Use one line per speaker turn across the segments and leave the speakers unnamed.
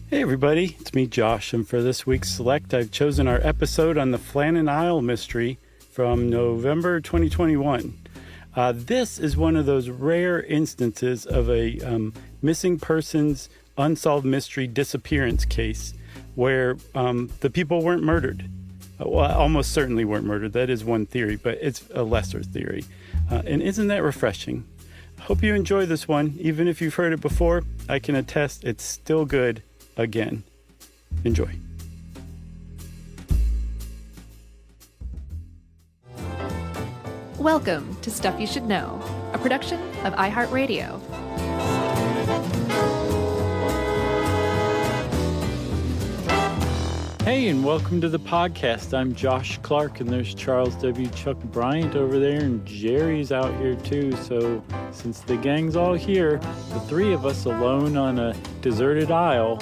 Hey everybody, it's me Josh, and for this week's Select, I've chosen our episode on the Flannen Isle mystery from November 2021. This is one of those rare instances of a missing persons unsolved mystery disappearance case where the people weren't murdered. Well, almost certainly weren't murdered. That is one theory, but it's a lesser theory. And isn't that refreshing? Hope you enjoy this one. Even if you've heard it before, I can attest it's still good again. Enjoy.
Welcome to Stuff You Should Know, a production of iHeartRadio.
Hey, and welcome to the podcast. I'm Josh Clark, and there's Charles W. Chuck Bryant over there, and Jerry's out here too. So since the gang's all here, the three of us alone on a deserted isle,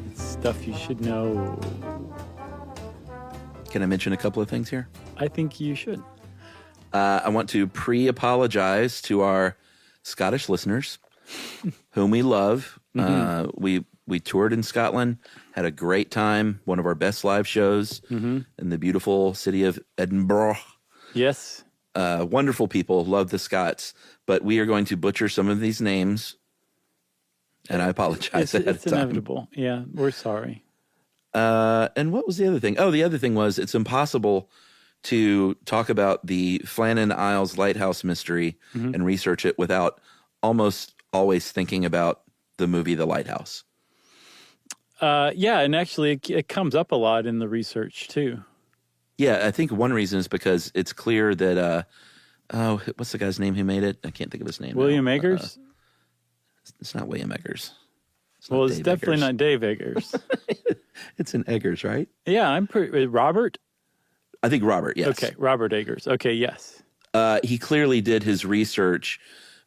it's stuff you should know.
Can I mention a couple of things here?
I think you should.
I want to pre-apologize to our Scottish listeners, whom we love. We toured in Scotland, had a great time, one of our best live shows in the beautiful city of Edinburgh.
Yes.
Wonderful people, love the Scots, but we are going to butcher some of these names, and I apologize ahead of time.
It's inevitable. Yeah, we're sorry.
And what was the other thing? Oh, the other thing was it's impossible to talk about the Flannen Isles Lighthouse mystery and research it without almost always thinking about the movie The Lighthouse.
Yeah, and actually it comes up a lot in the research too.
Yeah, I think one reason is because it's clear that, what's the guy's name who made it? I can't think of his name.
William
now.
Eggers?
It's not William Eggers.
It's
Dave
definitely
Eggers.
not Dave Eggers.
It's an Eggers, right?
Yeah, I'm pretty... Robert?
I think Robert, yes.
Okay, Robert Eggers. Okay, yes.
He clearly did his research.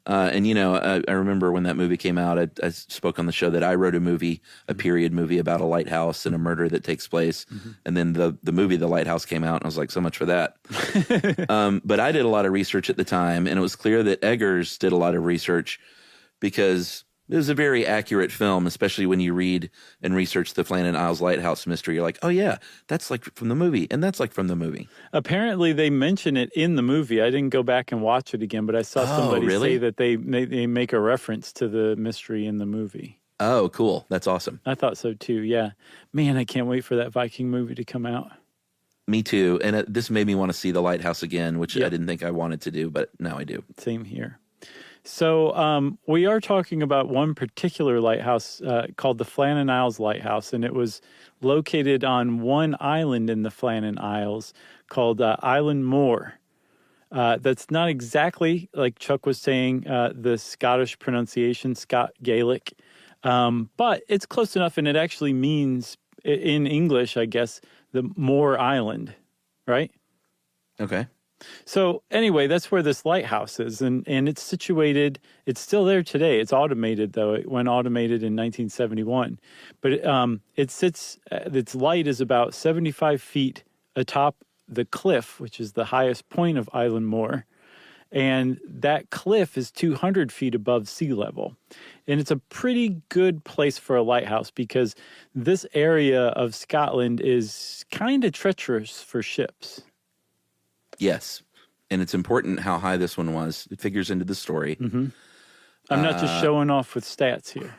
And, you know, I remember when that movie came out, I spoke on the show that I wrote a period movie about a lighthouse and a murder that takes place. And then the movie The Lighthouse came out, and I was like, so much for that. But I did a lot of research at the time, and it was clear that Eggers did a lot of research because it was a very accurate film, especially when you read and research the Flannen Isles Lighthouse mystery. You're like, oh, yeah, that's like from the movie, and that's like from the movie.
Apparently, they mention it in the movie. I didn't go back and watch it again, but I saw somebody say that they make a reference to the mystery in the movie.
Oh, cool. That's awesome.
I thought so, too, yeah. Man, I can't wait for that Viking movie to come out.
Me too. And this made me want to see The Lighthouse again, which I didn't think I wanted to do, but now I do.
Same here. So we are talking about one particular lighthouse called the Flannen Isles Lighthouse, and it was located on one island in the Flannen Isles called Island Moor. That's not exactly, like Chuck was saying, the Scottish pronunciation, Scott Gaelic, but it's close enough, and it actually means, in English, I guess, the Moor Island, right?
Okay.
So anyway, that's where this lighthouse is, and it's situated, it's still there today. It's automated, though. It went automated in 1971. But it sits, its light is about 75 feet atop the cliff, which is the highest point of Island Moor. And that cliff is 200 feet above sea level. And it's a pretty good place for a lighthouse because this area of Scotland is kind of treacherous for ships.
Yes, and it's important how high this one was. It figures into the story.
I'm not just showing off with stats here.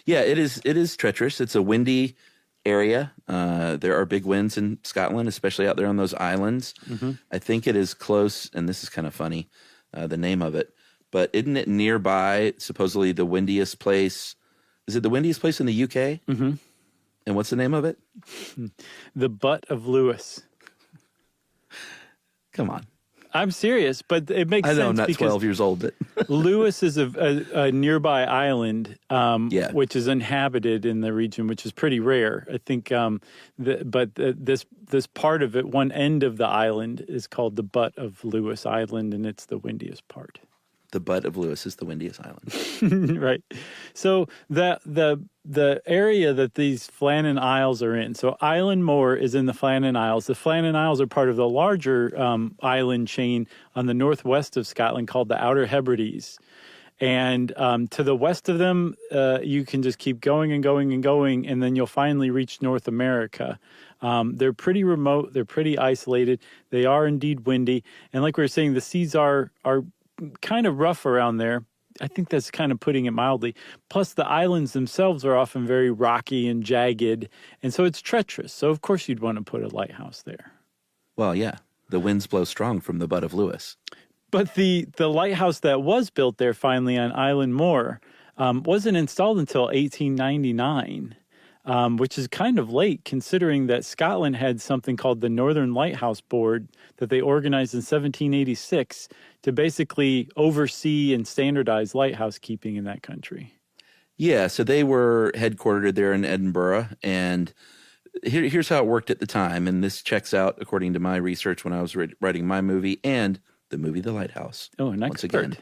Yeah, it is treacherous. It's a windy area. There are big winds in Scotland, especially out there on those islands. I think it is close, and this is kind of funny, the name of it. But isn't it nearby, supposedly the windiest place? Is it the windiest place in the UK? And what's the name of it?
The Butt of Lewis.
Come on.
I'm serious, but it makes sense.
I know I'm not 12 years old, but
Lewis is a nearby island, which is inhabited in the region, which is pretty rare. I think, this part of it, one end of the island, is called the Butt of Lewis Island, and it's the windiest part.
The Butt of Lewis is the windiest island.
Right. So the area that these Flannen Isles are in, so Island Moor is in the Flannen Isles. The Flannen Isles are part of the larger island chain on the northwest of Scotland called the Outer Hebrides. And to the west of them, you can just keep going and going and going, and then you'll finally reach North America. They're pretty remote. They're pretty isolated. They are indeed windy. And like we were saying, the seas are kind of rough around there. I think that's kind of putting it mildly. Plus, the islands themselves are often very rocky and jagged, and so it's treacherous. So, of course, you'd want to put a lighthouse there.
Well, yeah, the winds blow strong from the butt of Lewis.
But the lighthouse that was built there finally on Island Moor wasn't installed until 1899, which is kind of late considering that Scotland had something called the Northern Lighthouse Board that they organized in 1786 to basically oversee and standardize lighthouse keeping in that country.
Yeah, so they were headquartered there in Edinburgh, and here's how it worked at the time, and this checks out according to my research when I was writing my movie and the movie The Lighthouse.
Oh, an
once
expert.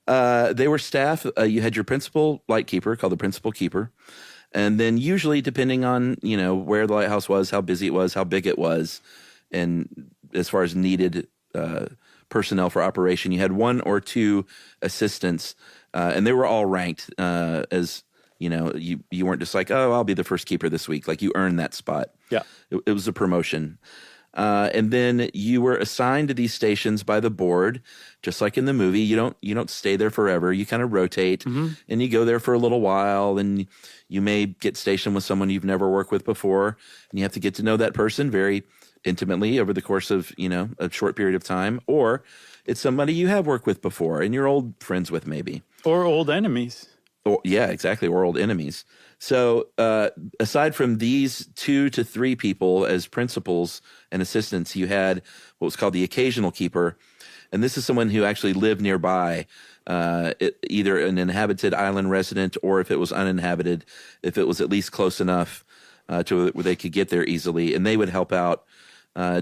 Again. They were staff. You had your principal lightkeeper called the principal keeper, and then usually depending on where the lighthouse was, how busy it was, how big it was, and as far as needed personnel for operation, you had one or two assistants, and they were all ranked as you weren't just like, oh, I'll be the first keeper this week. Like you earned that spot.
Yeah,
it was a promotion. And then you were assigned to these stations by the board, just like in the movie. You don't stay there forever. You kind of rotate, and you go there for a little while, and you may get stationed with someone you've never worked with before, and you have to get to know that person very intimately over the course of a short period of time, or it's somebody you have worked with before and you're old friends with maybe,
or old enemies.
Yeah, exactly, or old enemies. So aside from these 2 to 3 people as principals and assistants, you had what was called the occasional keeper. And this is someone who actually lived nearby, either an inhabited island resident, or if it was uninhabited, if it was at least close enough to where they could get there easily. And they would help out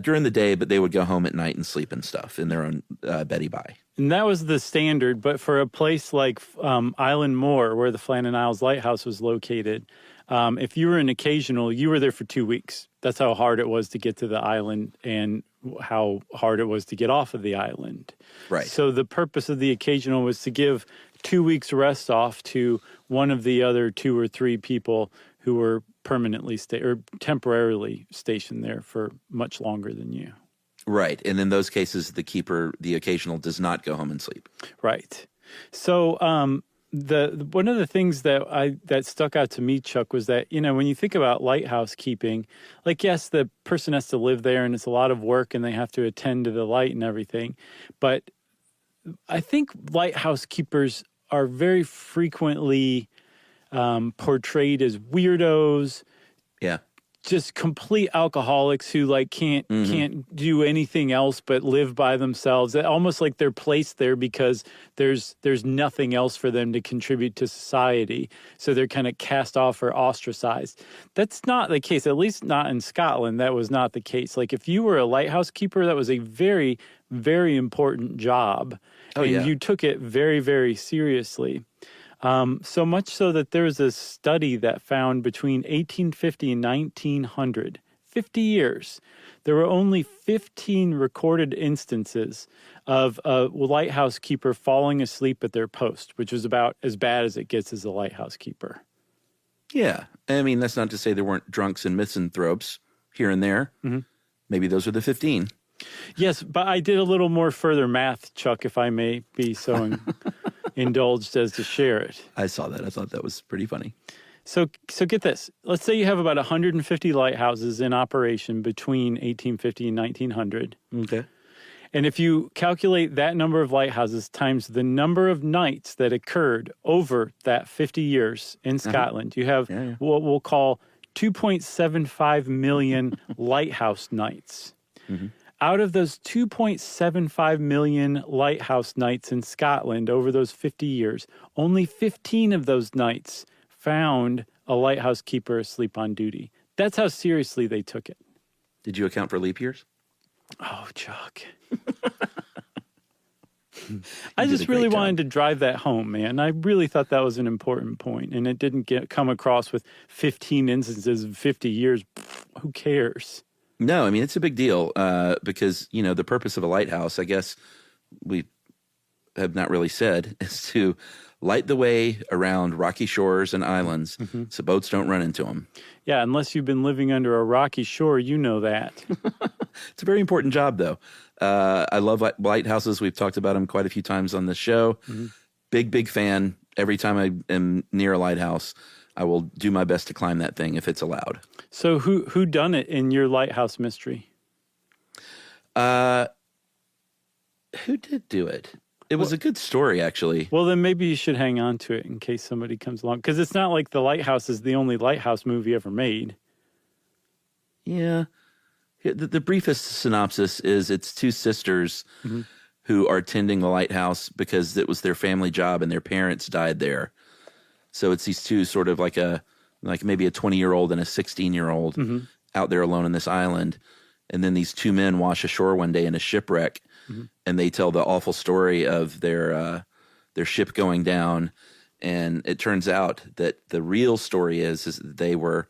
during the day, but they would go home at night and sleep and stuff in their own Betty Bye.
And that was the standard, but for a place like Island Moor, where the Flannen Isles Lighthouse was located, if you were an occasional, you were there for 2 weeks. That's how hard it was to get to the island and how hard it was to get off of the island.
Right.
So the purpose of the occasional was to give 2 weeks rest off to one of the other 2 or 3 people who were permanently or temporarily stationed there for much longer than you.
Right. And in those cases, the occasional does not go home and sleep.
Right. So the one of the things that stuck out to me, Chuck, was that, when you think about lighthouse keeping, like, yes, the person has to live there and it's a lot of work and they have to attend to the light and everything. But I think lighthouse keepers are very frequently portrayed as weirdos.
Yeah.
Just complete alcoholics who can't do anything else but live by themselves. Almost like they're placed there because there's nothing else for them to contribute to society. So they're kind of cast off or ostracized. That's not the case, at least not in Scotland. That was not the case. Like if you were a lighthouse keeper, that was a very, very important job.
Oh,
and
yeah.
you took it very, very seriously. So much so that there was a study that found between 1850 and 1900, 50 years, there were only 15 recorded instances of a lighthouse keeper falling asleep at their post, which was about as bad as it gets as a lighthouse keeper.
Yeah. I mean, that's not to say there weren't drunks and misanthropes here and there. Mm-hmm. Maybe those are the 15.
Yes, but I did a little more further math, Chuck, if I may be so indulged as to share it.
I saw that. I thought that was pretty funny.
So get this. Let's say you have about 150 lighthouses in operation between 1850 and 1900.
Okay.
And if you calculate that number of lighthouses times the number of nights that occurred over that 50 years in Scotland, you have what we'll call 2.75 million lighthouse nights. Mm-hmm. Out of those 2.75 million lighthouse nights in Scotland over those 50 years, only 15 of those nights found a lighthouse keeper asleep on duty. That's how seriously they took it.
Did you account for leap years?
Oh, Chuck. I just really wanted to drive that home, man. I really thought that was an important point, and it didn't come across with 15 instances of 50 years. Who cares?
No, I mean, it's a big deal because, the purpose of a lighthouse, I guess we have not really said, is to light the way around rocky shores and islands so boats don't run into them.
Yeah, unless you've been living under a rocky shore, you know that.
It's a very important job, though. I love lighthouses. We've talked about them quite a few times on the show. Big fan. Every time I am near a lighthouse, I will do my best to climb that thing if it's allowed.
So who done it in your lighthouse mystery?
Who did do it? It was a good story, actually.
Well, then maybe you should hang on to it in case somebody comes along. Because it's not like The Lighthouse is the only lighthouse movie ever made.
Yeah. The briefest synopsis is it's two sisters who are tending the lighthouse because it was their family job and their parents died there. So it's these two sort of like maybe a 20-year-old and a 16-year-old out there alone on this island. And then these two men wash ashore one day in a shipwreck, and they tell the awful story of their ship going down. And it turns out that the real story is that they were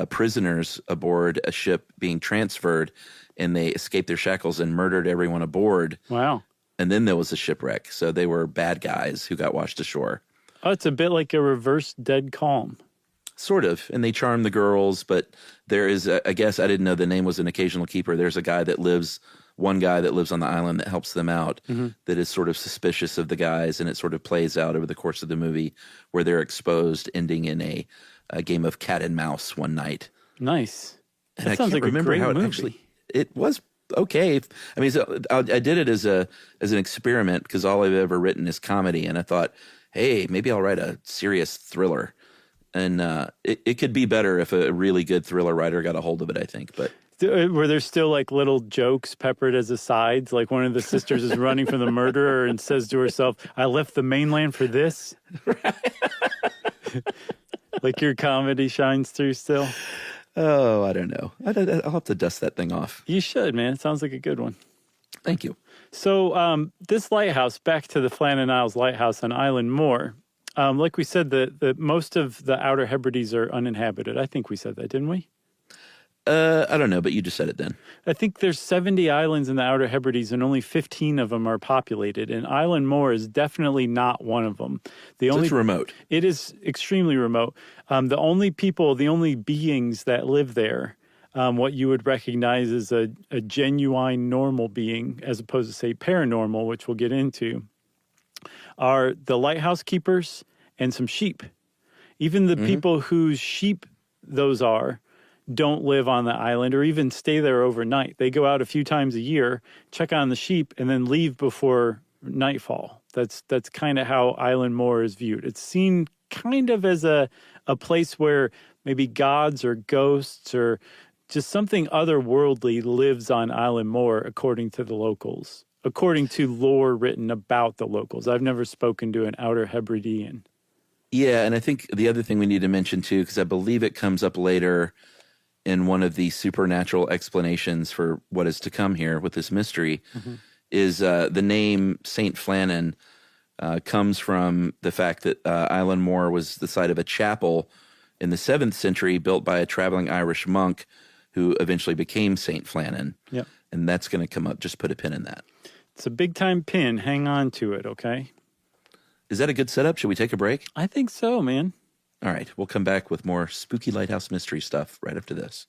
prisoners aboard a ship being transferred, and they escaped their shackles and murdered everyone aboard.
Wow.
And then there was a shipwreck. So they were bad guys who got washed ashore.
Oh, it's a bit like a reverse Dead Calm.
Sort of. And they charm the girls, but there is, I guess I didn't know the name was an occasional keeper. There's one guy that lives on the island that helps them out that is sort of suspicious of the guys. And it sort of plays out over the course of the movie where they're exposed, ending in a game of cat and mouse one night.
Nice.
And
That
I
sounds
can't
like a
remember
great
how it
movie.
actually, it was okay. I mean, so I did it as an experiment because all I've ever written is comedy. And I thought, hey, maybe I'll write a serious thriller. And it could be better if a really good thriller writer got a hold of it, I think. But
Were there still like little jokes peppered as asides? Like one of the sisters is running from the murderer and says to herself, I left the mainland for this? Like your comedy shines through still?
oh, I don't know. I'll have to dust that thing off.
You should, man. It sounds like a good one.
Thank you.
So this lighthouse, back to the Flannen Isles Lighthouse on Island Moor, like we said, the most of the Outer Hebrides are uninhabited. I think we said that, didn't we?
I don't know, but you just said it then.
I think there's 70 islands in the Outer Hebrides, and only 15 of them are populated. And Island Moor is definitely not one of them.
It's remote.
It is extremely remote. The only beings that live there, what you would recognize as a genuine normal being, as opposed to, say, paranormal, which we'll get into, are the lighthouse keepers and some sheep. Even the people whose sheep those are don't live on the island or even stay there overnight. They go out a few times a year, check on the sheep, and then leave before nightfall. That's kind of how Island Moor is viewed. It's seen kind of as a place where maybe gods or ghosts or just something otherworldly lives on Island Moor, according to the locals, according to lore written about the locals. I've never spoken to an Outer Hebridean.
Yeah, and I think the other thing we need to mention, too, because I believe it comes up later in one of the supernatural explanations for what is to come here with this mystery, is the name Saint Flannen comes from the fact that Island Moor was the site of a chapel in the 7th century built by a traveling Irish monk who eventually became Saint Flannen.
Yep.
And that's going to come up. Just put a pin in that.
It's a big-time pin. Hang on to it, okay?
Is that a good setup? Should we take a break?
I think so, man.
All right. We'll come back with more spooky lighthouse mystery stuff right after this.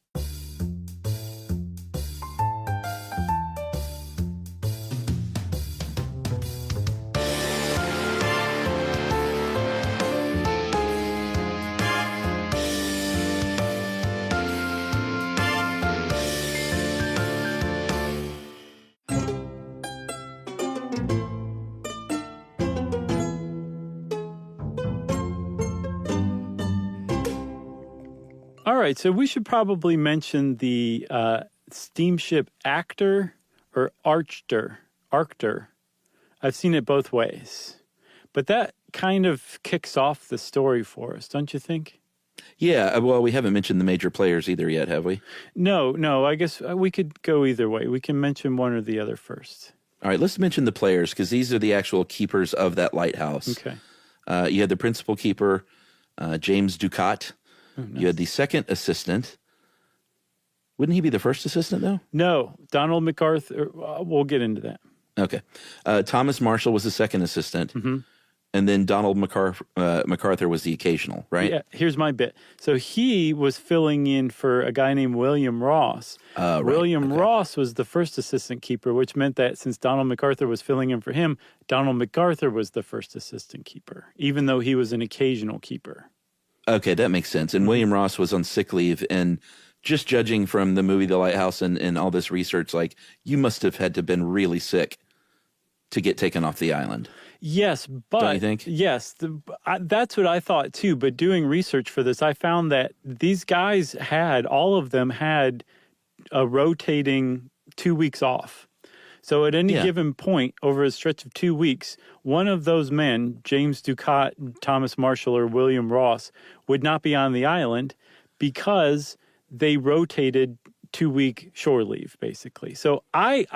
All right, so we should probably mention the steamship Actor or Archter. I've seen it both ways. But that kind of kicks off the story for us, don't you think?
Yeah, well, we haven't mentioned the major players either yet, have we?
No, I guess we could go either way. We can mention one or the other first.
All right, let's mention the players because these are the actual keepers of that lighthouse.
Okay.
You had the principal keeper, James Ducat.
Oh, nice.
You had the second assistant. Wouldn't he be the first assistant, though?
No, Donald MacArthur. We'll get into that.
Okay. Thomas Marshall was the second assistant. And then Donald MacArthur was the occasional, right?
Yeah, here's my bit. So he was filling in for a guy named William Ross.
Right.
William Ross was the first assistant keeper, which meant that since Donald MacArthur was filling in for him, Donald MacArthur was the first assistant keeper, even though he was an occasional keeper.
Okay, that makes sense. And William Ross was on sick leave, and just judging from the movie The Lighthouse and all this research, like, you must have had to have been really sick to get taken off the island.
Yes, but
Don't you think?
Yes, that's what I thought too. But doing research for this, I found that these guys all of them had a rotating 2 weeks off. So at any given point over a stretch of 2 weeks, one of those men, James Ducat, Thomas Marshall, or William Ross, would not be on the island because they rotated 2-week shore leave, basically. So I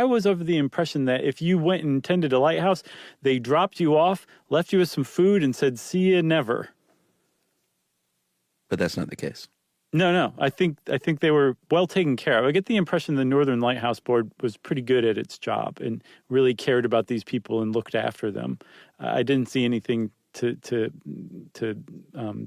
was of the impression that if you went and tended a lighthouse, they dropped you off, left you with some food, and said, "See you never."
But that's not the case.
No. I think they were well taken care of. I get the impression the Northern Lighthouse Board was pretty good at its job and really cared about these people and looked after them. I didn't see anything to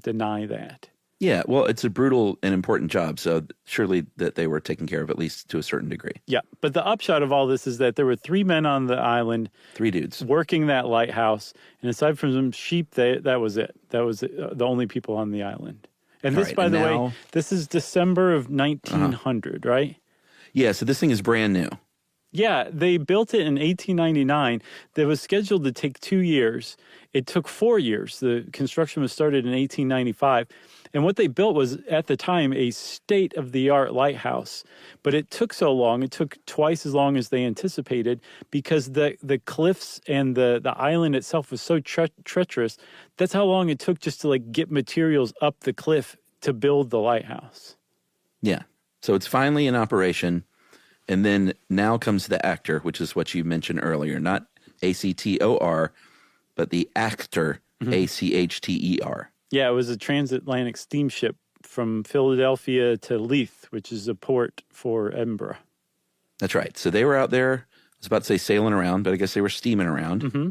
deny that.
Yeah, well, it's a brutal and important job, so surely that they were taken care of, at least to a certain degree.
Yeah, but the upshot of all this is that there were 3 men on the island.
3 dudes.
Working that lighthouse, and aside from some sheep, that was it. That was the only people on the island. And this, by the way, this is December of 1900, right?
Yeah, so this thing is brand new.
Yeah, they built it in 1899. That was scheduled to take 2 years. It took 4 years. The construction was started in 1895. And what they built was, at the time, a state-of-the-art lighthouse. But it took so long, it took twice as long as they anticipated, because the cliffs and the island itself was so treacherous. That's how long it took just to get materials up the cliff to build the lighthouse.
Yeah. So it's finally in operation. And then now comes the actor, which is what you mentioned earlier, not ACTOR, but the actor, ACHTER.
Yeah, it was a transatlantic steamship from Philadelphia to Leith, which is a port for Edinburgh.
That's right. So they were out there, I was about to say sailing around, but I guess they were steaming around.
Mm-hmm.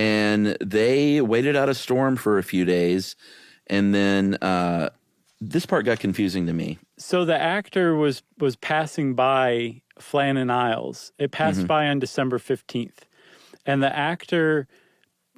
And they waited out a storm for a few days. And then this part got confusing to me.
So the actor was passing by Flannen Isles. It passed by on December 15th. And the actor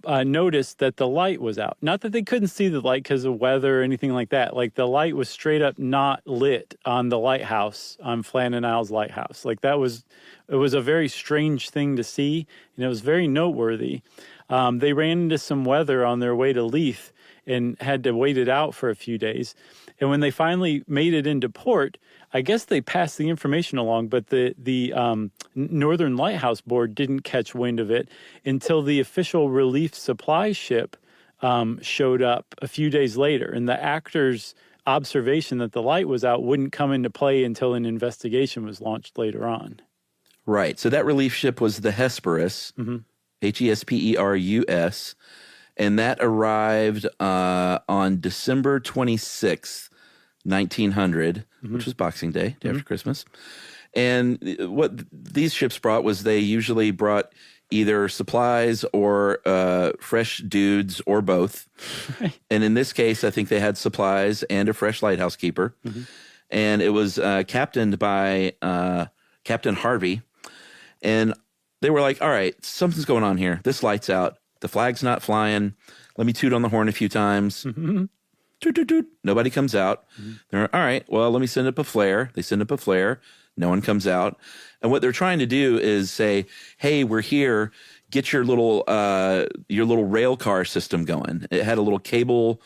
noticed that the light was out. Not that they couldn't see the light because of weather or anything like that. The light was straight up not lit on the lighthouse, on Flannen Isles Lighthouse. It was a very strange thing to see, and it was very noteworthy. They ran into some weather on their way to Leith and had to wait it out for a few days. And when they finally made it into port, I guess they passed the information along, but the Northern Lighthouse Board didn't catch wind of it until the official relief supply ship showed up a few days later. And the actor's observation that the light was out wouldn't come into play until an investigation was launched later on.
Right. So that relief ship was the Hesperus, Hesperus, and that arrived on December 26th, 1900, which was Boxing Day, day after Christmas. And what these ships brought was they usually brought either supplies or fresh dudes or both. Right. And in this case, I think they had supplies and a fresh lighthouse keeper. And it was captained by Captain Harvey. And they were like, all right, something's going on here. This light's out. The flag's not flying. Let me toot on the horn a few times. Toot, toot, toot. Nobody comes out. They're all right, well, let me send up a flare. They send up a flare. No one comes out. And what they're trying to do is say, hey, we're here. Get your little rail car system going. It had a little cable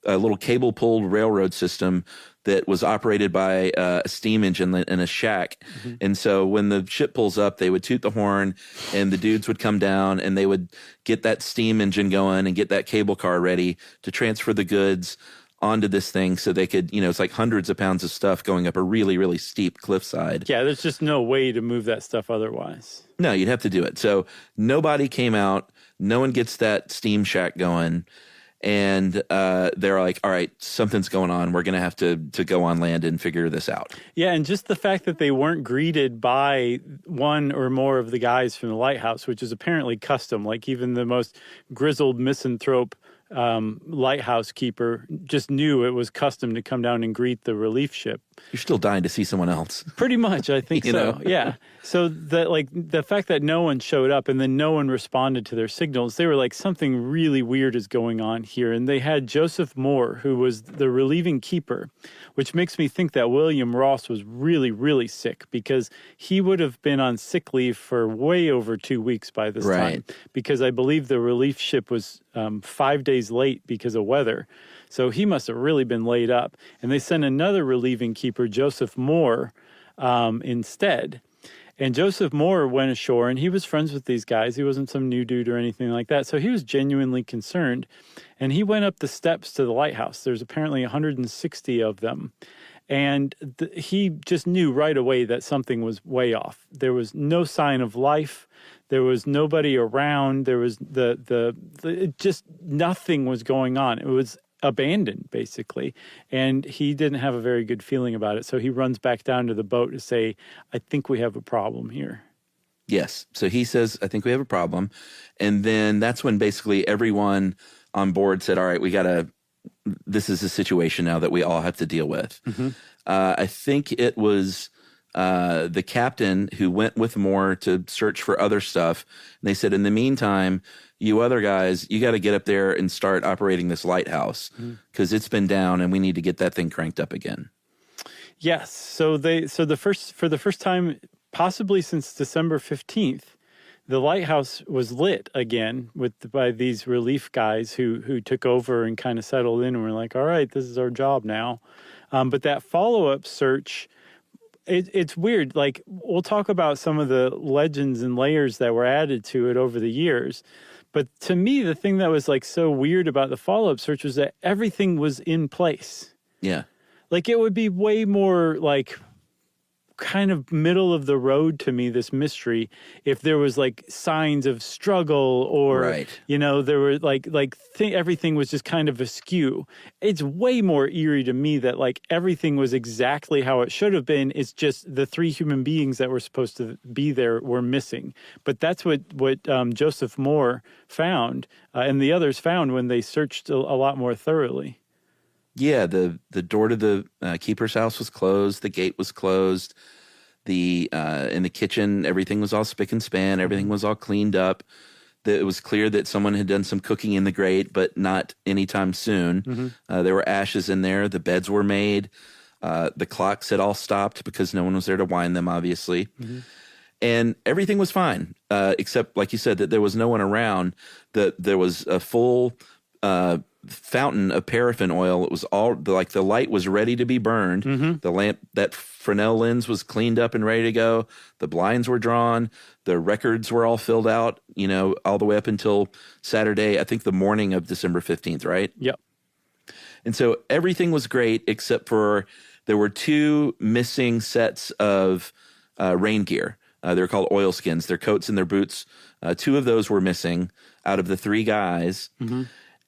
pulled railroad system that was operated by a steam engine in a shack. And so when the ship pulls up, they would toot the horn and the dudes would come down and they would get that steam engine going and get that cable car ready to transfer the goods onto this thing so they could, it's like hundreds of pounds of stuff going up a really, really steep cliffside.
Yeah, there's just no way to move that stuff otherwise.
No, you'd have to do it. So nobody came out. No one gets that steam shack going. And they're like, all right, something's going on. We're going to have to go on land and figure this out.
Yeah, and just the fact that they weren't greeted by one or more of the guys from the lighthouse, which is apparently custom. Like even the most grizzled misanthrope lighthouse keeper just knew it was custom to come down and greet the relief ship.
You're still dying to see someone else.
Pretty much, I think
You
so.
know?
Yeah. So the fact that no one showed up and then no one responded to their signals, they were like, something really weird is going on here. And they had Joseph Moore, who was the relieving keeper, which makes me think that William Ross was really, really sick, because he would have been on sick leave for way over 2 weeks by this time, because I believe the relief ship was 5 days late because of weather. So he must have really been laid up. And they sent another relieving keeper, Joseph Moore, instead. And Joseph Moore went ashore, and he was friends with these guys. He wasn't some new dude or anything like that. So he was genuinely concerned. And he went up the steps to the lighthouse. There's apparently 160 of them. And he just knew right away that something was way off. There was no sign of life. There was nobody around. There was just nothing was going on. It was abandoned, basically. And he didn't have a very good feeling about it. So he runs back down to the boat to say, I think we have a problem here.
Yes. So he says, I think we have a problem. And then that's when basically everyone on board said, all right, this is a situation now that we all have to deal with. Mm-hmm. I think it was the captain who went with Moore to search for other stuff. And they said, in the meantime, you other guys, you got to get up there and start operating this lighthouse, because it's been down and we need to get that thing cranked up again.
Yes. So for the first time, possibly since December 15th, the lighthouse was lit again by these relief guys who took over and kind of settled in and were like, all right, this is our job now. But that follow-up search, it's weird. Like, we'll talk about some of the legends and layers that were added to it over the years. But to me, the thing that was like so weird about the follow-up search was that everything was in place.
Yeah.
Like, it would be way more like kind of middle of the road to me, this mystery, if there was like signs of struggle or, you know, there were everything was just kind of askew. It's way more eerie to me that like everything was exactly how it should have been. It's just the three human beings that were supposed to be there were missing. But that's what Joseph Moore found and the others found when they searched a lot more thoroughly.
Yeah, the door to the keeper's house was closed. The gate was closed. In the kitchen, everything was all spick and span. Everything was all cleaned up. It was clear that someone had done some cooking in the grate, but not anytime soon. Mm-hmm. There were ashes in there. The beds were made. The clocks had all stopped because no one was there to wind them, obviously. Mm-hmm. And everything was fine, except, like you said, that there was no one around. There was a full fountain of paraffin oil. It was all the light was ready to be burned. Mm-hmm. The lamp, that Fresnel lens, was cleaned up and ready to go. The blinds were drawn. The records were all filled out, you know, all the way up until Saturday, I think the morning of December 15th, right?
Yep.
And so everything was great, except for there were two missing sets of rain gear. They're called oilskins. Their coats and their boots. Two of those were missing out of the three guys. Mm-hmm.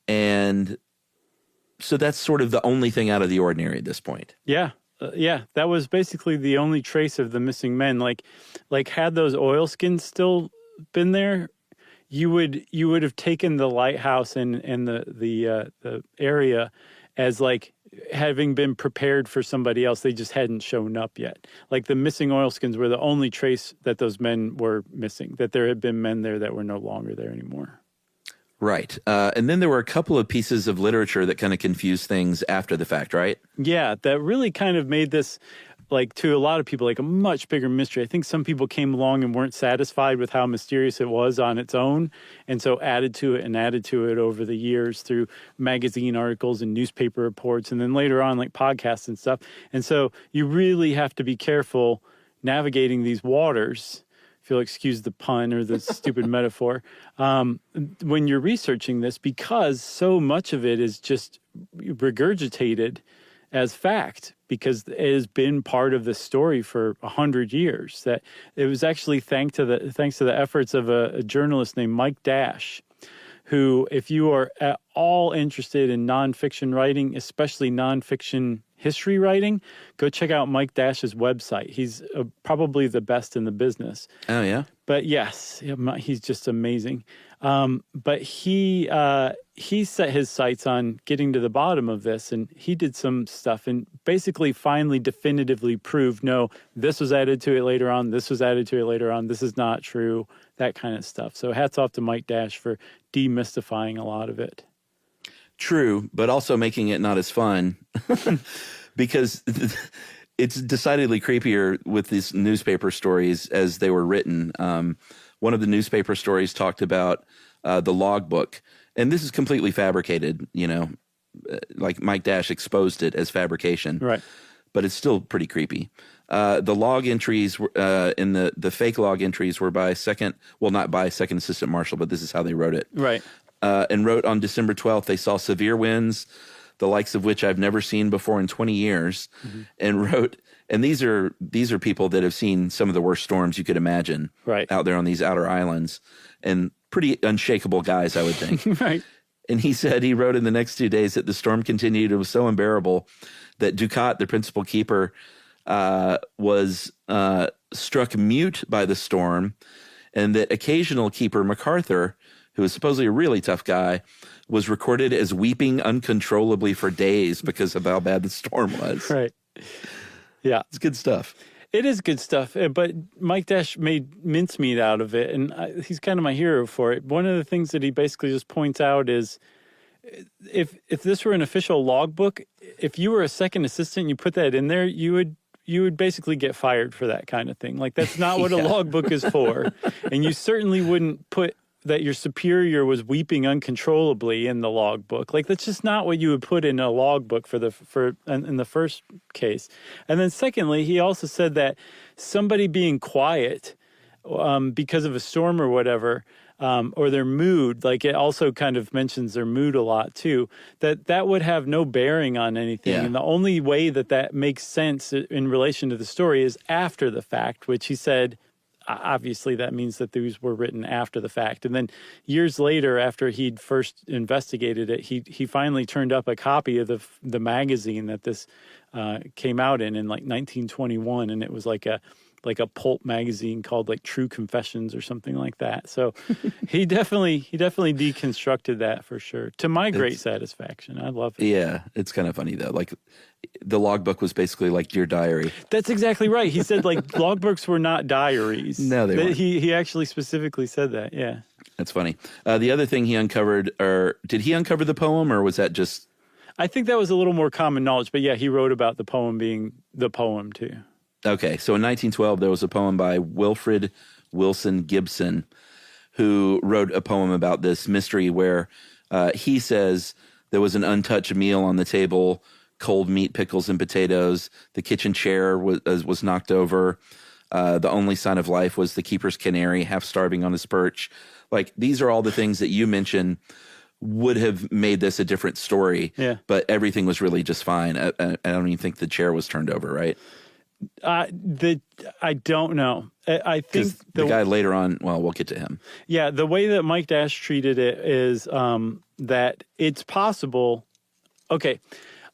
And so that's sort of the only thing out of the ordinary at this point.
Yeah. That was basically the only trace of the missing men. Like had those oilskins still been there, you would have taken the lighthouse and the area as like having been prepared for somebody else. They just hadn't shown up yet. Like the missing oilskins were the only trace that those men were missing, that there had been men there that were no longer there anymore.
Right. And then there were a couple of pieces of literature that kind of confused things after the fact, right?
Yeah, that really kind of made this, like, to a lot of people, like a much bigger mystery. I think some people came along and weren't satisfied with how mysterious it was on its own, and so added to it over the years through magazine articles and newspaper reports, and then later on, like podcasts and stuff. And so you really have to be careful navigating these waters, if you'll excuse the pun or the stupid metaphor, when you're researching this, because so much of it is just regurgitated as fact, because it has been part of the story for 100 years. That it was actually thanks to the efforts of a journalist named Mike Dash, who, if you are at all interested in nonfiction writing, especially nonfiction history writing, go check out Mike Dash's website. He's probably the best in the business.
Oh, yeah?
But yes, he's just amazing. But he set his sights on getting to the bottom of this, and he did some stuff and basically finally definitively proved, no, this was added to it later on, this was added to it later on, this is not true, that kind of stuff. So hats off to Mike Dash for demystifying a lot of it.
True, but also making it not as fun because it's decidedly creepier with these newspaper stories as they were written. One of the newspaper stories talked about the logbook, and this is completely fabricated, like Mike Dash exposed it as fabrication.
Right.
But it's still pretty creepy. The log entries in the fake log entries were not by second assistant marshal, but this is how they wrote it.
Right.
And wrote on December 12th, they saw severe winds, the likes of which I've never seen before in 20 years, and wrote, and these are people that have seen some of the worst storms you could imagine out there on these outer islands, and pretty unshakable guys, I would think.
Right.
And he wrote in the next 2 days that the storm continued. It was so unbearable that Ducat, the principal keeper, was struck mute by the storm, and that occasional keeper MacArthur, who was supposedly a really tough guy, was recorded as weeping uncontrollably for days because of how bad the storm was.
Right. Yeah.
It's good stuff.
It is good stuff, but Mike Dash made mincemeat out of it, and he's kind of my hero for it. One of the things that he basically just points out is if this were an official logbook, if you were a second assistant and you put that in there, you would basically get fired for that kind of thing. Like, that's not what a logbook is for. And you certainly wouldn't put that your superior was weeping uncontrollably in the logbook. Like, that's just not what you would put in a logbook in the first case. And then secondly, he also said that somebody being quiet because of a storm or whatever, or their mood, like it also kind of mentions their mood a lot too, that would have no bearing on anything. Yeah. And the only way that makes sense in relation to the story is after the fact, which he said, obviously that means that these were written after the fact. And then years later, after he'd first investigated it, he finally turned up a copy of the magazine that this came out in like 1921, and it was like a pulp magazine called like True Confessions or something like that. So he definitely deconstructed that for sure, to my great satisfaction. I love it.
Yeah, it's kind of funny though. Like, the logbook was basically like Dear Diary.
That's exactly right. He said like logbooks were not diaries.
No, they weren't.
He actually specifically said that. Yeah,
that's funny. The other thing he uncovered, or did he uncover the poem, or was that just?
I think that was a little more common knowledge, but yeah, he wrote about the poem being the poem too.
Okay, so in 1912, there was a poem by Wilfred Wilson Gibson, who wrote a poem about this mystery where he says there was an untouched meal on the table, cold meat, pickles, and potatoes. The kitchen chair was knocked over. The only sign of life was the keeper's canary, half starving on his perch. Like, these are all the things that you mentioned would have made this a different story. Yeah. But everything was really just fine. I don't even think the chair was turned over, right?
I don't know. I think
the guy later on, well, we'll get to him.
Yeah, the way that Mike Dash treated it is that it's possible. Okay,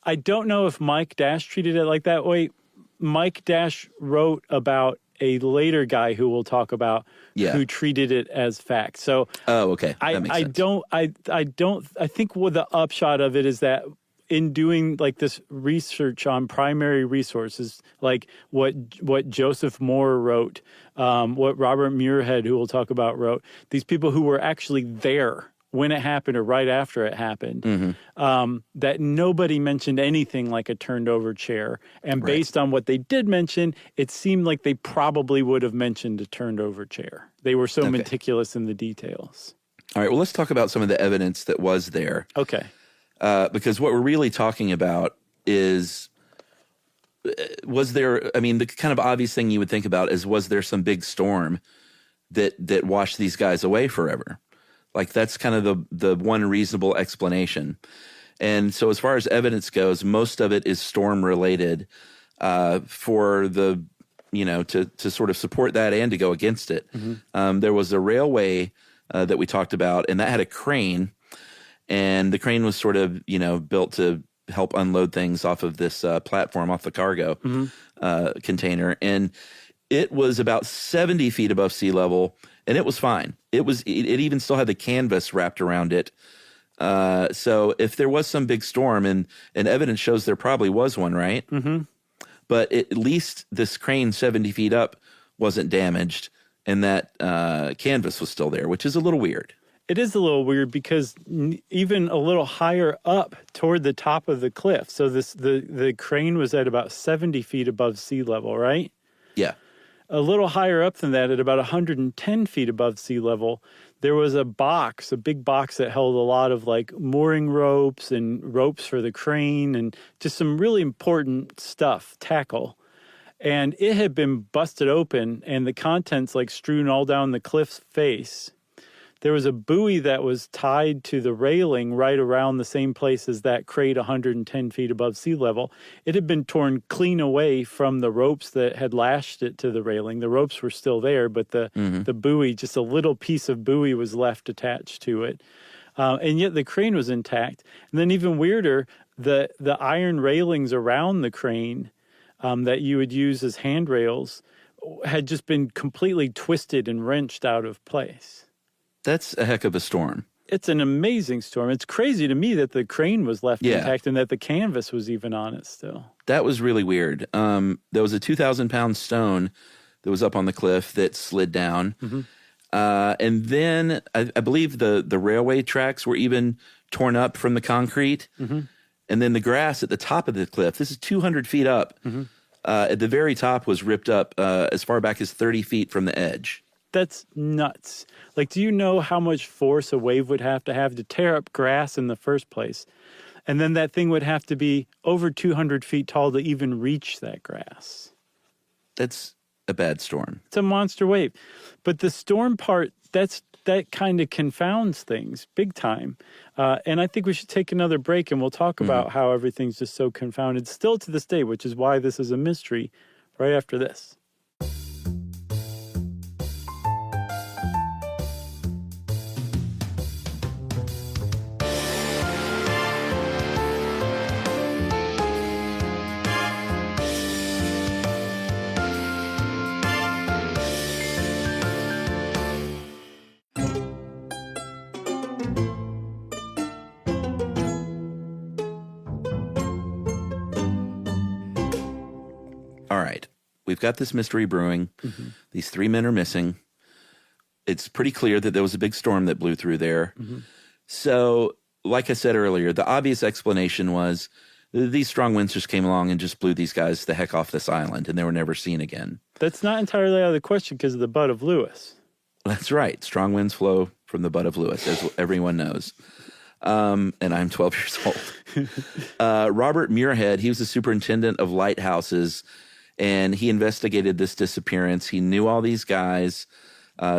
I don't know if Mike Dash treated it like that way. Mike Dash wrote about a later guy who we'll talk about who treated it as fact. So,
okay, that makes sense.
I think what the upshot of it is that in doing like this research on primary resources, like what Joseph Moore wrote, what Robert Muirhead, who we'll talk about, wrote, these people who were actually there when it happened or right after it happened, that nobody mentioned anything like a turned over chair. And based on what they did mention, it seemed like they probably would have mentioned a turned over chair. They were so meticulous in the details.
All right, well, let's talk about some of the evidence that was there.
Okay.
Because what we're really talking about is, was there, I mean, the kind of obvious thing you would think about is, was there some big storm that washed these guys away forever? Like, that's kind of the one reasonable explanation. And so as far as evidence goes, most of it is storm related for the, to sort of support that and to go against it. There was a railway that we talked about, and that had a crane, and the crane was sort of, built to help unload things off of this platform, off the cargo container. And it was about 70 feet above sea level, and it was fine. It even still had the canvas wrapped around it. So if there was some big storm, and evidence shows there probably was one, right? Mm-hmm. But at least this crane 70 feet up wasn't damaged, and that canvas was still there, which is a little weird.
It is a little weird because even a little higher up toward the top of the cliff. So the crane was at about 70 feet above sea level, right?
Yeah.
A little higher up than that, at about 110 feet above sea level, there was a big box that held a lot of like mooring ropes and ropes for the crane and just some really important stuff, tackle. And it had been busted open and the contents like strewn all down the cliff's face. There was a buoy that was tied to the railing right around the same place as that crate 110 feet above sea level. It had been torn clean away from the ropes that had lashed it to the railing. The ropes were still there, but the buoy, just a little piece of buoy was left attached to it. And yet the crane was intact. And then even weirder, the iron railings around the crane that you would use as handrails had just been completely twisted and wrenched out of place.
That's a heck of a storm.
It's an amazing storm. It's crazy to me that the crane was left intact and that the canvas was even on it still.
That was really weird. There was a 2,000-pound stone that was up on the cliff that slid down. Mm-hmm. And then I believe the railway tracks were even torn up from the concrete. Mm-hmm. And then the grass at the top of the cliff, this is 200 feet up, at the very top was ripped up as far back as 30 feet from the edge.
That's nuts. Like, do you know how much force a wave would have to tear up grass in the first place? And then that thing would have to be over 200 feet tall to even reach that grass.
That's a bad storm.
It's a monster wave. But the storm part, that kind of confounds things big time. And I think we should take another break and we'll talk about how everything's just so confounded still to this day, which is why this is a mystery, right after this.
All right, we've got this mystery brewing. Mm-hmm. These 3 men are missing. It's pretty clear that there was a big storm that blew through there. Mm-hmm. So, like I said earlier, the obvious explanation was these strong winds just came along and just blew these guys the heck off this island, and they were never seen again.
That's not entirely out of the question because of the butt of Lewis.
That's right. Strong winds flow from the butt of Lewis, as everyone knows. And I'm 12 years old. Robert Muirhead, he was the superintendent of lighthouses, and he investigated this disappearance. He knew all these guys,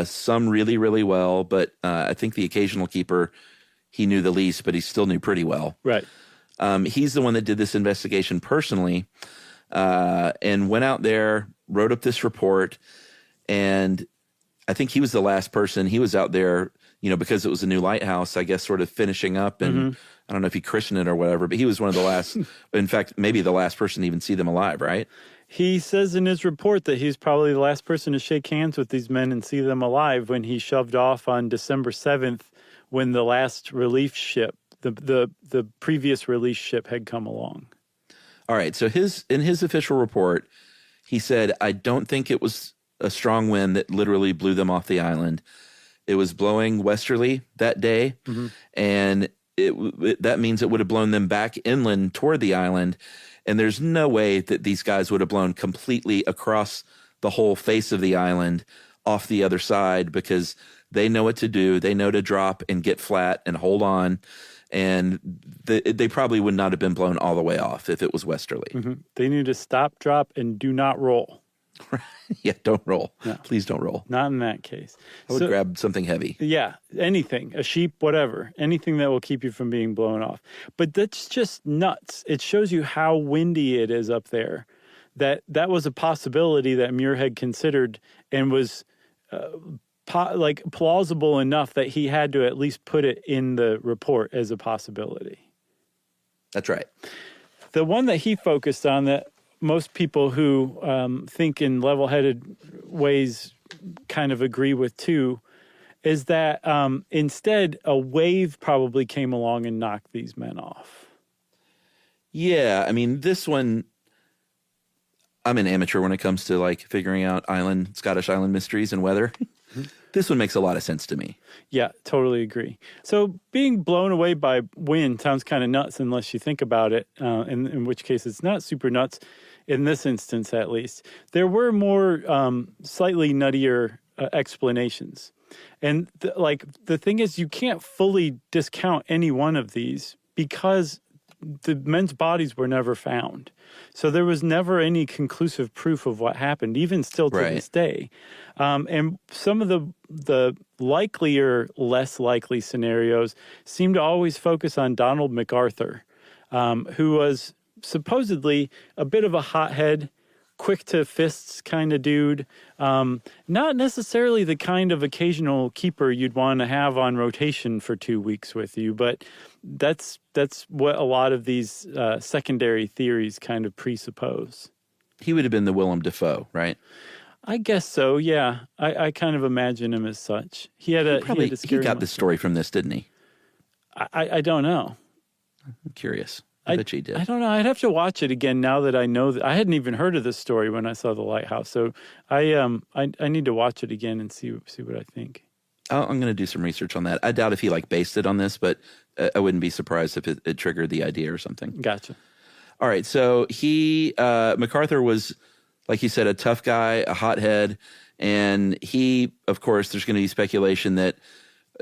some really, really well, but I think the occasional keeper he knew the least, but he still knew pretty well.
Right.
He's the one that did this investigation personally, and went out there, wrote up this report, and I think he was the last person. He was out there, because it was a new lighthouse, I guess, sort of finishing up, and I don't know if he christened it or whatever, but he was one of the last, in fact, maybe the last person to even see them alive, right?
He says in his report that he's probably the last person to shake hands with these men and see them alive when he shoved off on December 7th when the last relief ship, the previous relief ship had come along.
All right. So in his official report, he said, I don't think it was a strong wind that literally blew them off the island. It was blowing westerly that day, and that means it would have blown them back inland toward the island. And there's no way that these guys would have blown completely across the whole face of the island off the other side, because they know what to do. They know to drop and get flat and hold on. And they probably would not have been blown all the way off if it was westerly. Mm-hmm.
They need to stop, drop, and do not roll.
Yeah, don't roll.
No.
Please don't roll.
Not in that case.
I would grab something heavy. Yeah,
anything, a sheep, whatever, anything that will keep you from being blown off. But that's just nuts. It shows you how windy it is up there. That was a possibility that Muirhead considered and was plausible enough that he had to at least put it in the report as a possibility.
That's right.
The one that he focused on that most people who think in level-headed ways kind of agree with too is that instead a wave probably came along and knocked these men off.
Yeah, I mean, this one, I'm an amateur when it comes to like figuring out Scottish island mysteries and weather. This one makes a lot of sense to me.
Yeah, totally agree. So being blown away by wind sounds kind of nuts unless you think about it, in which case it's not super nuts in this instance, at least. There were more slightly nuttier explanations. And the thing is, you can't fully discount any one of these because the men's bodies were never found. So there was never any conclusive proof of what happened, even still to this day. And some of the likelier, less likely scenarios seem to always focus on Donald MacArthur, who was supposedly a bit of a hothead, quick to fists kind of dude. Not necessarily the kind of occasional keeper you'd want to have on rotation for 2 weeks with you, but that's what a lot of these secondary theories kind of presuppose.
He would have been the Willem Dafoe, right?
I guess so, yeah. I kind of imagine him as such. He got
this story from this, didn't he?
I don't know.
I'm curious. I bet you did.
I don't know. I'd have to watch it again now that I know that I hadn't even heard of this story when I saw The Lighthouse. So I need to watch it again and see what I think.
I'm going to do some research on that. I doubt if he based it on this, but I wouldn't be surprised if it triggered the idea or something.
Gotcha.
All right. So MacArthur was, like you said, a tough guy, a hothead. And he, of course, there's going to be speculation that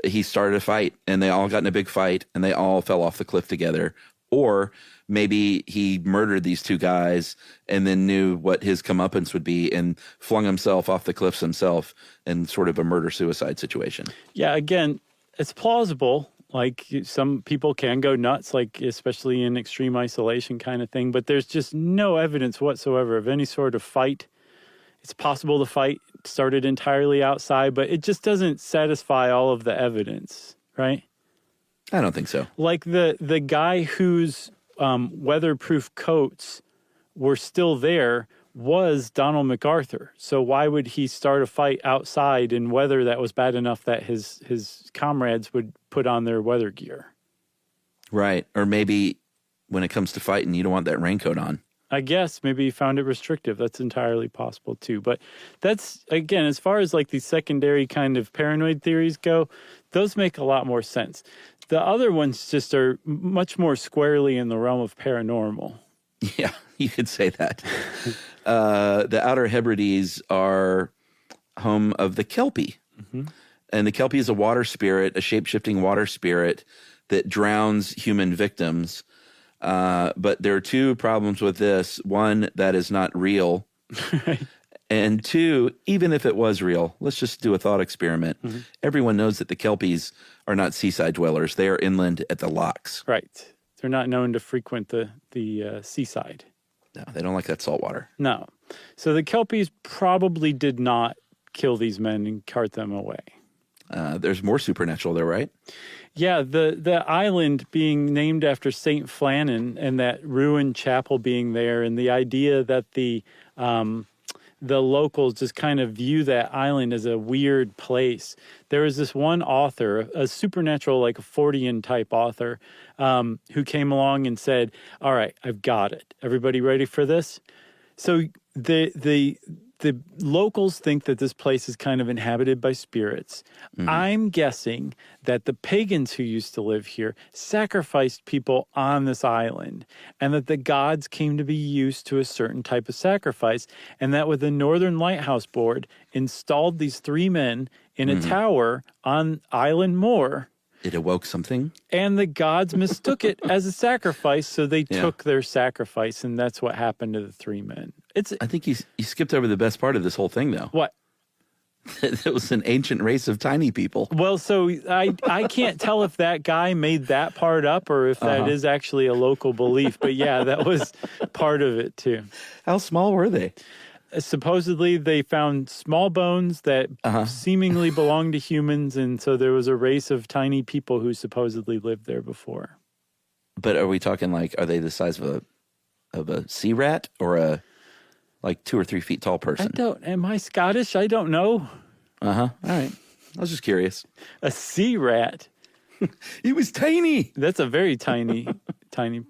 he started a fight and they all got in a big fight and they all fell off the cliff together. Or maybe he murdered these two guys and then knew what his comeuppance would be and flung himself off the cliffs himself in sort of a murder-suicide situation.
Yeah, again, it's plausible. Like, some people can go nuts, like especially in extreme isolation kind of thing, but there's just no evidence whatsoever of any sort of fight. It's possible the fight started entirely outside, but it just doesn't satisfy all of the evidence, right?
I don't think so.
Like the guy whose weatherproof coats were still there was Donald MacArthur. So why would he start a fight outside in weather that was bad enough that his comrades would put on their weather gear?
Right. Or maybe when it comes to fighting, you don't want that raincoat on.
I guess maybe he found it restrictive. That's entirely possible too. But that's, again, as far as like these secondary kind of paranoid theories go, those make a lot more sense. The other ones just are much more squarely in the realm of paranormal.
Yeah, you could say that. The Outer Hebrides are home of the Kelpie. Mm-hmm. And the Kelpie is a water spirit, a shape-shifting water spirit that drowns human victims. But there are two problems with this. One, that is not real. Right. And two, even if it was real, let's just do a thought experiment. Mm-hmm. Everyone knows that the Kelpies are not seaside dwellers. They are inland at the locks.
Right. They're not known to frequent the seaside.
No, they don't like that salt water.
No. So the Kelpies probably did not kill these men and cart them away.
There's more supernatural there, right?
Yeah, the island being named after St. Flannen and that ruined chapel being there, and the idea that the locals just kind of view that island as a weird place. There was this one author, a supernatural, like a Fortean type author, who came along and said, all right, I've got it. Everybody ready for this? So the locals think that this place is kind of inhabited by spirits. Mm-hmm. I'm guessing that the pagans who used to live here sacrificed people on this island, and that the gods came to be used to a certain type of sacrifice, and that with the Northern Lighthouse Board installed these three men in a tower on Island Moor.
It awoke something.
And the gods mistook it as a sacrifice, so they took their sacrifice, and that's what happened to the three men.
I think you skipped over the best part of this whole thing, though.
What?
It was an ancient race of tiny people.
Well, so I can't tell if that guy made that part up or if that is actually a local belief. But yeah, that was part of it, too.
How small were they?
supposedly they found small bones that seemingly belonged to humans, and so there was a race of tiny people who supposedly lived there before.
But are we talking like, are they the size of a sea rat or a like 2 or 3 feet tall person?
Am I Scottish? I don't know.
All right. I was just curious.
A sea rat.
He was tiny.
That's a very tiny, tiny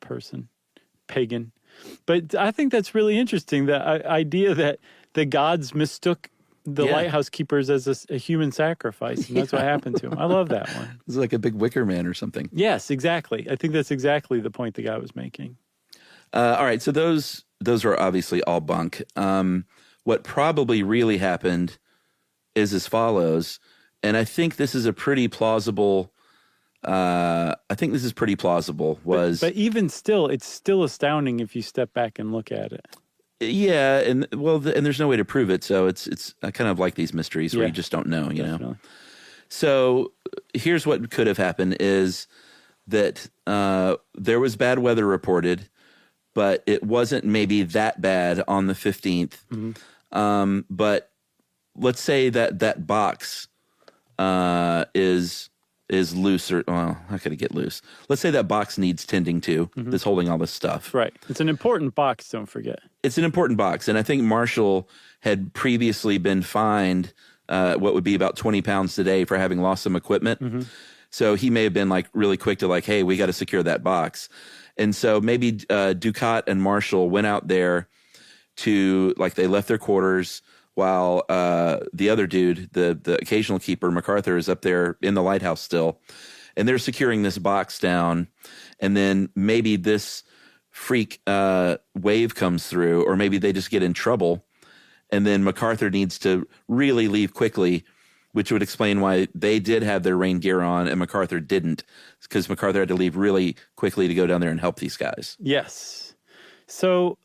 person, pagan. But I think that's really interesting, the idea that the gods mistook the lighthouse keepers as a human sacrifice, and that's what happened to him. I love that one.
It's like a big wicker man or something.
Yes, exactly. I think that's exactly the point the guy was making.
All right, so those are obviously all bunk. What probably really happened is as follows, and I think this is a pretty plausible. Was
but even still, it's still astounding if you step back and look at it.
Yeah, and and there's no way to prove it, so it's I kind of like these mysteries where you just don't know, you know. So here's what could have happened: is that there was bad weather reported, but it wasn't maybe that bad on the 15th. Mm-hmm. But let's say that box is loose, or well, how could it get loose? Let's say that box needs tending to. Mm-hmm. That's holding all this stuff.
Right. It's an important box. Don't forget.
It's an important box, and I think Marshall had previously been fined what would be about 20 pounds today for having lost some equipment. Mm-hmm. So he may have been like really quick to like, hey, we got to secure that box. And so maybe Ducat and Marshall went out there to, like, they left their quarters while the other dude, the occasional keeper, MacArthur, is up there in the lighthouse still. And they're securing this box down. And then maybe this freak wave comes through, or maybe they just get in trouble. And then MacArthur needs to really leave quickly, which would explain why they did have their rain gear on and MacArthur didn't, because MacArthur had to leave really quickly to go down there and help these guys.
Yes. So,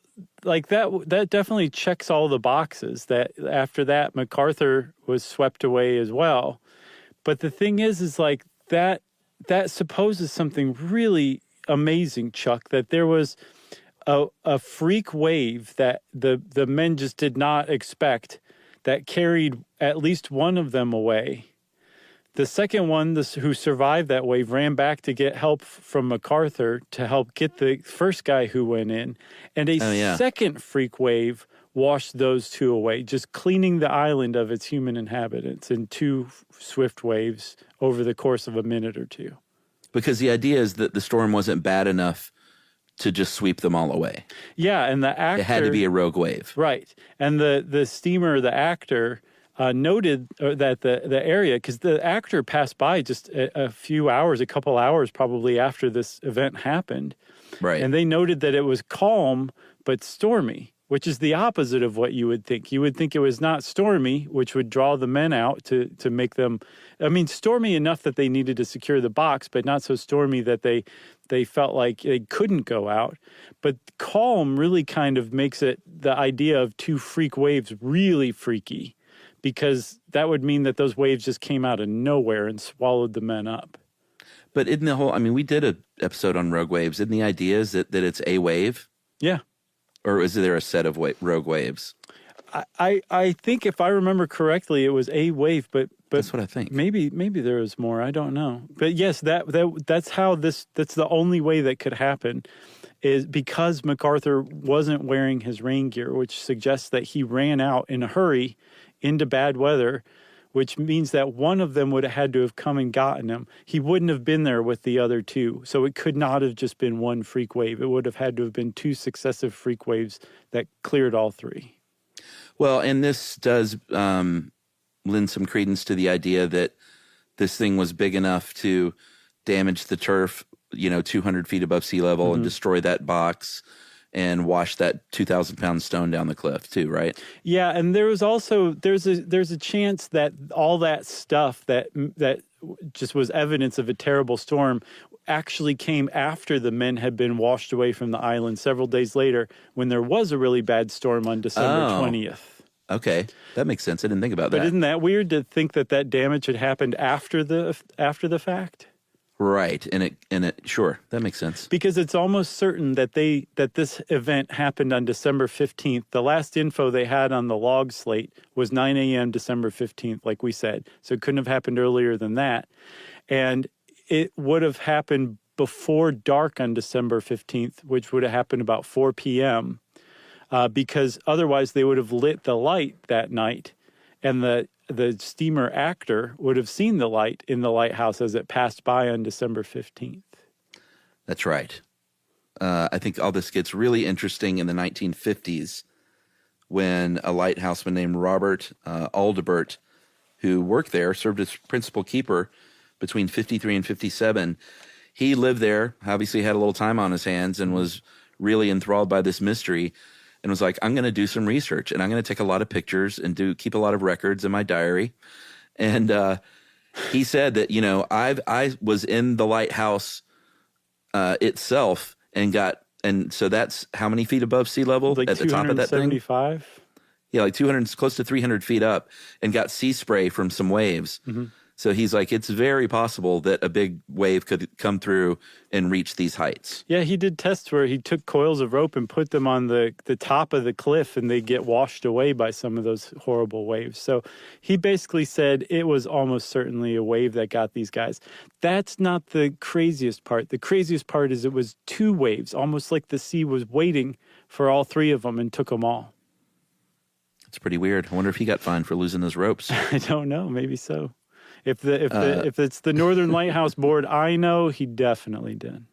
like, that definitely checks all the boxes. That after that, MacArthur was swept away as well. But the thing is like that supposes something really amazing, Chuck, that there was a freak wave that the men just did not expect that carried at least one of them away. The second one, who survived that wave, ran back to get help from MacArthur to help get the first guy who went in. And a second freak wave washed those two away, just cleaning the island of its human inhabitants in two swift waves over the course of a minute or two.
Because the idea is that the storm wasn't bad enough to just sweep them all away.
Yeah, and the actor...
It had to be a rogue wave.
Right. And the steamer, the actor... noted that the area, because the actor passed by just a couple hours probably after this event happened.
Right.
And they noted that it was calm but stormy, which is the opposite of what you would think. You would think it was not stormy, which would draw the men out to make them, stormy enough that they needed to secure the box, but not so stormy that they felt like they couldn't go out. But calm really kind of makes it, the idea of two freak waves, really freaky, because that would mean that those waves just came out of nowhere and swallowed the men up.
But isn't the whole, we did an episode on rogue waves. Isn't the idea is that it's a wave?
Yeah.
Or is there a set of rogue waves?
I think if I remember correctly, it was a wave, but
that's what I think.
Maybe there was more. I don't know. But yes, that's how that's the only way that could happen, is because MacArthur wasn't wearing his rain gear, which suggests that he ran out in a hurry into bad weather, which means that one of them would have had to have come and gotten him. He wouldn't have been there with the other two. So it could not have just been one freak wave. It would have had to have been two successive freak waves that cleared all three.
Well, and this does lend some credence to the idea that this thing was big enough to damage the turf, 200 feet above sea level, mm-hmm. and destroy that box and wash that 2,000-pound stone down the cliff too, right? Yeah,
and there was also there's a chance that all that stuff that just was evidence of a terrible storm actually came after the men had been washed away from the island several days later, when there was a really bad storm on December 20th.
Okay, that makes sense. I didn't think about that.
But isn't that weird to think that damage had happened after the fact?
Right. And it sure, that makes sense.
Because it's almost certain that this event happened on December 15th. The last info they had on the log slate was 9 a.m. December 15th, like we said. So it couldn't have happened earlier than that. And it would have happened before dark on December 15th, which would have happened about 4 p.m. Because otherwise they would have lit the light that night, and the steamer actor would have seen the light in the lighthouse as it passed by on December 15th.
That's right. I think all this gets really interesting in the 1950s when a lighthouseman named Robert Aldebert, who worked there, served as principal keeper between 53 and 57. He lived there, obviously had a little time on his hands, and was really enthralled by this mystery, and was like, I'm going to do some research, and I'm going to take a lot of pictures and keep a lot of records in my diary. And he said that, I was in the lighthouse itself and so that's how many feet above sea level
like
at the top of that thing?
275?
Yeah, like 200, close to 300 feet up, and got sea spray from some waves. Mm-hmm. So he's like, it's very possible that a big wave could come through and reach these heights.
Yeah, he did tests where he took coils of rope and put them on the top of the cliff, and they get washed away by some of those horrible waves. So he basically said it was almost certainly a wave that got these guys. That's not the craziest part. The craziest part is it was two waves, almost like the sea was waiting for all three of them and took them all.
It's pretty weird. I wonder if he got fined for losing those ropes.
I don't know. Maybe so. If it's the Northern Lighthouse Board, I know he definitely did.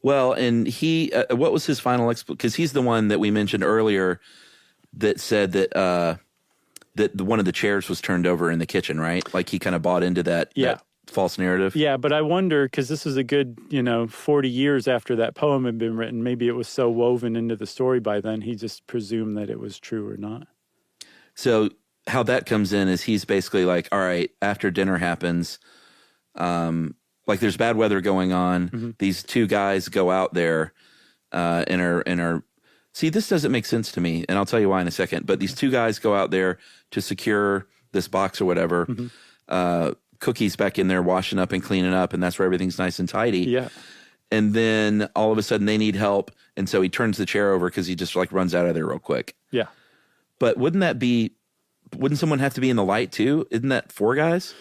Well, and he, what was his final explanation? Because he's the one that we mentioned earlier that said that one of the chairs was turned over in the kitchen, right? Like he kind of bought into that false narrative.
Yeah, but I wonder, because this was a good 40 years after that poem had been written. Maybe it was so woven into the story by then he just presumed that it was true or not.
So how that comes in is he's basically like, all right, after dinner happens, like there's bad weather going on. Mm-hmm. These two guys go out there and are see, this doesn't make sense to me, and I'll tell you why in a second. But these two guys go out there to secure this box or whatever. Mm-hmm. Cookie's back in there washing up and cleaning up, and that's where everything's nice and tidy.
Yeah.
And then all of a sudden they need help, and so he turns the chair over because he just like runs out of there real quick.
Yeah.
But wouldn't someone have to be in the light too? Isn't that four guys?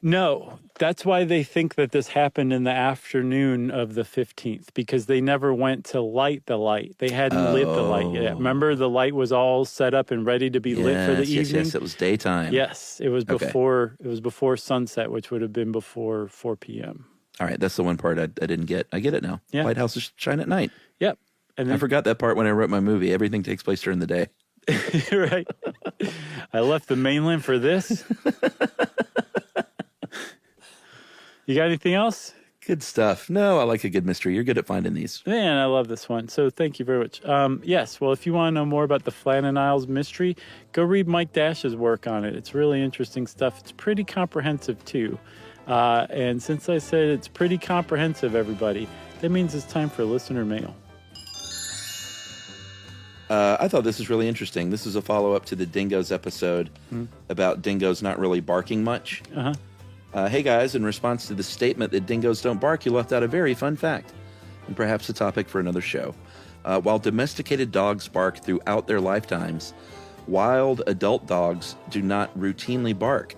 No, that's why they think that this happened in the afternoon of the 15th, because they never went to light the light. They hadn't lit the light yet. Remember, the light was all set up and ready to be lit for the evening?
Yes, it was daytime.
Yes, it was before sunset, which would have been before 4 p.m.
All right, that's the one part I didn't get. I get it now.
Yeah.
Lighthouses shine at night.
Yep. And then,
I forgot that part when I wrote my movie. Everything takes place during the day.
Right. I left the mainland for this. You got anything else?
Good stuff. No, I like a good mystery. You're good at finding these.
Man, I love this one. So thank you very much. Yes, well, if you want to know more about the Flannen Isles mystery, go read Mike Dash's work on it. It's really interesting stuff. It's pretty comprehensive, too. And since I said it's pretty comprehensive, everybody, that means it's time for listener mail.
I thought this was really interesting. This is a follow-up to the dingoes episode about dingoes not really barking much.
Uh-huh.
Hey guys, in response to the statement that dingoes don't bark, you left out a very fun fact, and perhaps a topic for another show. While domesticated dogs bark throughout their lifetimes, wild adult dogs do not routinely bark.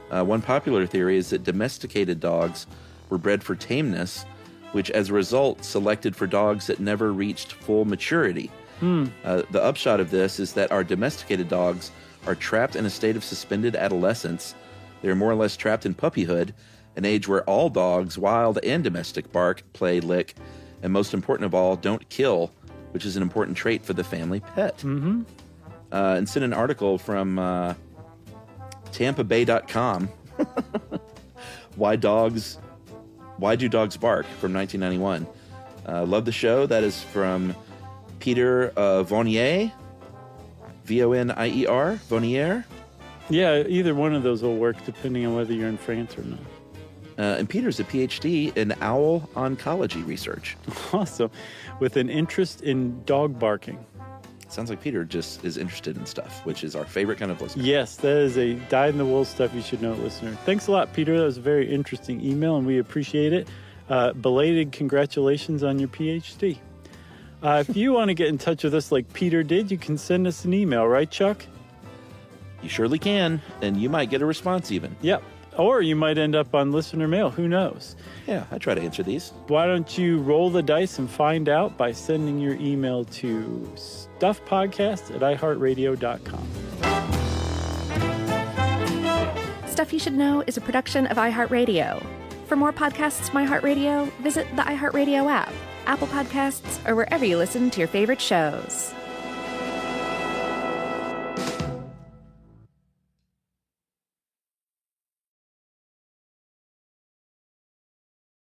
One popular theory is that domesticated dogs were bred for tameness, which as a result selected for dogs that never reached full maturity. The upshot of this is that our domesticated dogs are trapped in a state of suspended adolescence. They're more or less trapped in puppyhood, an age where all dogs, wild and domestic, bark, play, lick, and most important of all, don't kill, which is an important trait for the family pet. Mm-hmm. And sent an article from TampaBay.com, Why Do Dogs Bark, from 1991. Love the show. That is from Peter Vonnier, Vonier, Vonnier.
Yeah, either one of those will work depending on whether you're in France or not.
And Peter's a PhD in owl oncology research.
Awesome. With an interest in dog barking.
sounds like Peter just is interested in stuff, which is our favorite kind of listener.
Yes, that is a dyed-in-the-wool stuff you should know listener. Thanks a lot, Peter. That was a very interesting email, and we appreciate it. Belated congratulations on your PhD. If you want to get in touch with us like Peter did, you can send us an email, right, Chuck?
You surely can, and you might get a response even.
Yep. Or you might end up on listener mail. Who knows?
Yeah, I try to answer these.
Why don't you roll the dice and find out by sending your email to stuffpodcast@iheartradio.com.
Stuff You Should Know is a production of iHeartRadio. For more podcasts from iHeartRadio, visit the iHeartRadio app, Apple Podcasts, or wherever you listen to your favorite shows.